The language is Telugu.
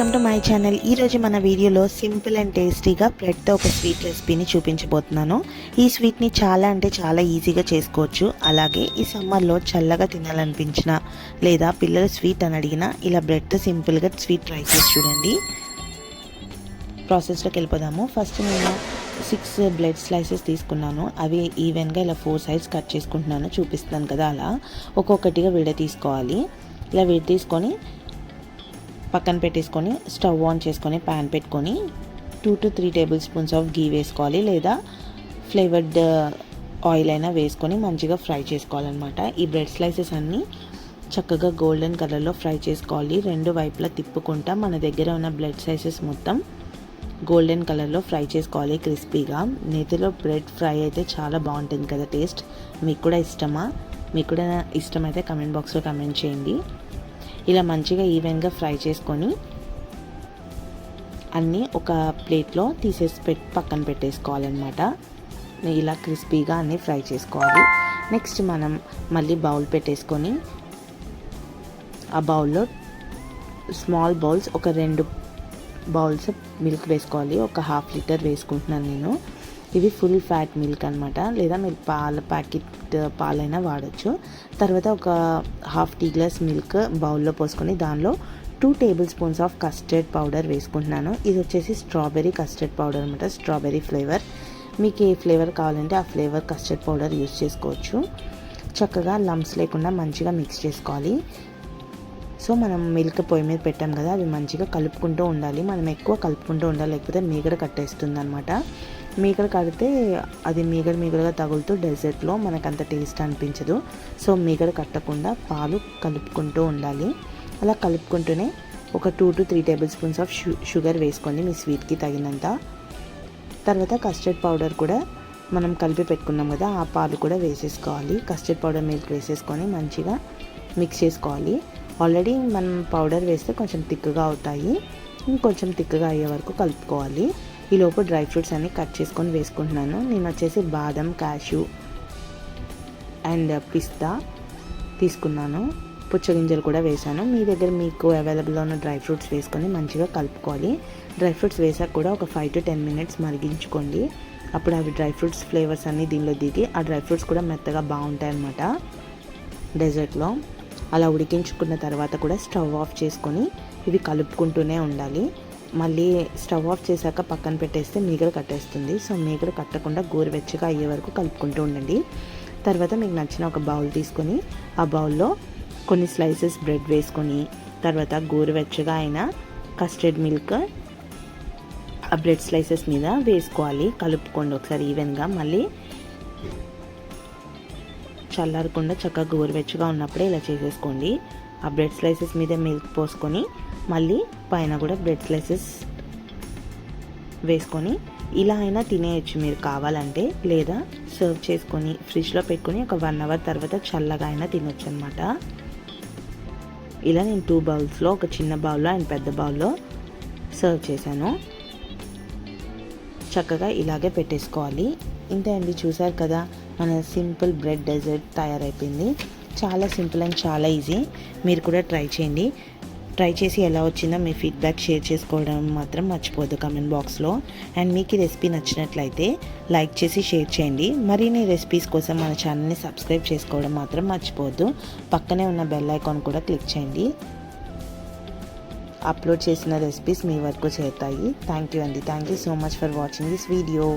Welcome to my channel. ఈరోజు మన వీడియోలో సింపుల్ అండ్ టేస్టీగా బ్రెడ్తో ఒక స్వీట్ రెసిపీని చూపించబోతున్నాను. ఈ స్వీట్ని చాలా అంటే చాలా ఈజీగా చేసుకోవచ్చు. అలాగే ఈ సమ్మర్లో చల్లగా తినాలనిపించిన లేదా పిల్లలు స్వీట్ అని అడిగినా ఇలా బ్రెడ్తో సింపుల్గా స్వీట్ ట్రై చేసి చూడండి. ప్రాసెస్లోకి వెళ్ళిపోదాము. ఫస్ట్ నేను 6 బ్రెడ్ స్లైసెస్ తీసుకున్నాను. అవి ఈవెన్గా ఇలా 4 సైడ్స్ కట్ చేసుకుంటున్నాను. చూపిస్తున్నాను కదా, అలా ఒక్కొక్కటిగా విడ తీసుకోవాలి. ఇలా విడ తీసుకొని పక్కన పెట్టేసుకొని స్టవ్ ఆన్ చేసుకొని ప్యాన్ పెట్టుకొని 2 to 3 టేబుల్ స్పూన్స్ ఆఫ్ గీ వేసుకోవాలి, లేదా ఫ్లేవర్డ్ ఆయిల్ అయినా వేసుకొని మంచిగా ఫ్రై చేసుకోవాలన్నమాట. ఈ బ్రెడ్ స్లైసెస్ అన్నీ చక్కగా గోల్డెన్ కలర్లో ఫ్రై చేసుకోవాలి. రెండు వైపులా తిప్పుకుంటా మన దగ్గర ఉన్న బ్రెడ్ స్లైసెస్ మొత్తం గోల్డెన్ కలర్లో ఫ్రై చేసుకోవాలి క్రిస్పీగా. నేతిలో బ్రెడ్ ఫ్రై అయితే చాలా బాగుంటుంది కదా టేస్ట్. మీకు కూడా ఇష్టమా? మీకు కూడా ఇష్టమైతే కమెంట్ బాక్స్లో కమెంట్ చేయండి. ఇలా మంచిగా ఈవెన్గా ఫ్రై చేసుకొని అన్నీ ఒక ప్లేట్లో తీసేసి పక్కన పెట్టేసుకోవాలన్నమాట. ఇలా క్రిస్పీగా అన్నీ ఫ్రై చేసుకోవాలి. నెక్స్ట్ మనం మళ్ళీ బౌల్ పెట్టేసుకొని ఆ బౌల్లో స్మాల్ బౌల్స్ ఒక 2 బౌల్స్ మిల్క్ వేసుకోవాలి. ఒక 1/2 లీటర్ వేసుకుంటున్నాను నేను. ఇవి ఫుల్ ఫ్యాట్ మిల్క్ అనమాట, లేదా మీరు ప్యాకెట్ పాలైనా వాడచ్చు. తర్వాత ఒక 1/2 టీ గ్లాస్ మిల్క్ బౌల్లో పోసుకొని దానిలో 2 table spoons of custard powder వేసుకుంటున్నాను. ఇది వచ్చేసి స్ట్రాబెర్రీ కస్టర్డ్ పౌడర్ అనమాట, స్ట్రాబెర్రీ ఫ్లేవర్. మీకు ఏ ఫ్లేవర్ కావాలంటే ఆ ఫ్లేవర్ కస్టర్డ్ పౌడర్ యూస్ చేసుకోవచ్చు. చక్కగా లంప్స్ లేకుండా మంచిగా మిక్స్ చేసుకోవాలి. సో మనం మిల్క్ పొయ్యి మీద పెట్టాం కదా, అవి మంచిగా కలుపుకుంటూ ఉండాలి. మనం ఎక్కువ కలుపుకుంటూ ఉండాలి, లేకపోతే మీగడ కట్టేస్తుంది అనమాట. మీగడ కడితే అది మీగడగా తగులుతూ డెజర్ట్లో మనకు అంత టేస్ట్ అనిపించదు. సో మీగడ కట్టకుండా పాలు కలుపుకుంటూ ఉండాలి. అలా కలుపుకుంటూనే ఒక 2 to 3 table spoons of sugar వేసుకోండి మీ స్వీట్కి తగినంత. తర్వాత కస్టర్డ్ పౌడర్ కూడా మనం కలిపి పెట్టుకున్నాం కదా, ఆ పాలు కూడా వేసేసుకోవాలి. కస్టర్డ్ పౌడర్ మిల్క్ వేసేసుకొని మంచిగా మిక్స్ చేసుకోవాలి. ఆల్రెడీ మనం పౌడర్ వేస్తే కొంచెం థిక్గా అవుతాయి, ఇంకొంచెం థిక్గా అయ్యే వరకు కలుపుకోవాలి. ఈలోపు డ్రై ఫ్రూట్స్ అన్నీ కట్ చేసుకొని వేసుకుంటున్నాను. నేను వచ్చేసి బాదం, క్యాష్యూ అండ్ పిస్తా తీసుకున్నాను. పుచ్చగింజలు కూడా వేసాను. మీ దగ్గర మీకు అవైలబుల్లో ఉన్న డ్రై ఫ్రూట్స్ వేసుకొని మంచిగా కలుపుకోవాలి. డ్రై ఫ్రూట్స్ వేసాక కూడా ఒక 5 to 10 మినిట్స్ మరిగించుకోండి. అప్పుడు అవి డ్రై ఫ్రూట్స్ ఫ్లేవర్స్ అన్నీ దీనిలో దిగి ఆ డ్రై ఫ్రూట్స్ కూడా మెత్తగా బాగుంటాయి అన్నమాట డెజర్ట్లో. అలా ఉడికించుకున్న తర్వాత కూడా స్టవ్ ఆఫ్ చేసుకొని ఇవి కలుపుకుంటూనే ఉండాలి. మళ్ళీ స్టవ్ ఆఫ్ చేశాక పక్కన పెట్టేస్తే మీగడ కట్టేస్తుంది. సో మీగడ కట్టకుండా గోరువెచ్చగా అయ్యే వరకు కలుపుకుంటూ ఉండండి. తర్వాత మీకు నచ్చిన ఒక బౌల్ తీసుకొని ఆ బౌల్లో కొన్ని స్లైసెస్ బ్రెడ్ వేసుకొని తర్వాత గోరువెచ్చగా అయిన కస్టర్డ్ మిల్క్ ఆ బ్రెడ్ స్లైసెస్ మీద వేసుకోవాలి. కలుపుకోండి ఒకసారి ఈవెన్గా. మళ్ళీ చల్లారకుండా చక్కగా గోరువెచ్చగా ఉన్నప్పుడే ఇలా చేసేసుకోండి. ఆ బ్రెడ్ స్లైసెస్ మీద మిల్క్ పోసుకొని మళ్ళీ పైన కూడా బ్రెడ్ స్లైసెస్ వేసుకొని ఇలా అయినా తినేయచ్చు మీరు కావాలంటే, లేదా సర్వ్ చేసుకొని ఫ్రిడ్జ్లో పెట్టుకొని ఒక 1 hour తర్వాత చల్లగా అయినా తినొచ్చు అనమాట. ఇలా నేను 2 బౌల్స్లో, ఒక చిన్న బౌల్లో అండ్ పెద్ద బౌల్లో సర్వ్ చేశాను. చక్కగా ఇలాగే పెట్టేసుకోవాలి. ఇంతే అండి, చూసారు కదా మన సింపుల్ బ్రెడ్ డెజర్ట్ తయారైపోయింది. చాలా సింపుల్ అండ్ చాలా ఈజీ. మీరు కూడా ట్రై చేయండి. ట్రై చేసి ఎలా వచ్చిందో మీ ఫీడ్బ్యాక్ షేర్ చేసుకోవడం మాత్రం మర్చిపోద్దు కమెంట్ బాక్స్లో. అండ్ మీకు ఈ రెసిపీ నచ్చినట్లయితే లైక్ చేసి షేర్ చేయండి. మరిన్ని రెసిపీస్ కోసం మన ఛానల్ని సబ్స్క్రైబ్ చేసుకోవడం మాత్రం మర్చిపోవద్దు. పక్కనే ఉన్న బెల్ ఐకాన్ కూడా క్లిక్ చేయండి. అప్లోడ్ చేసిన రెసిపీస్ మీ వరకు చేరుతాయి. థ్యాంక్ యూ అండి. Thank you so much for watching this video.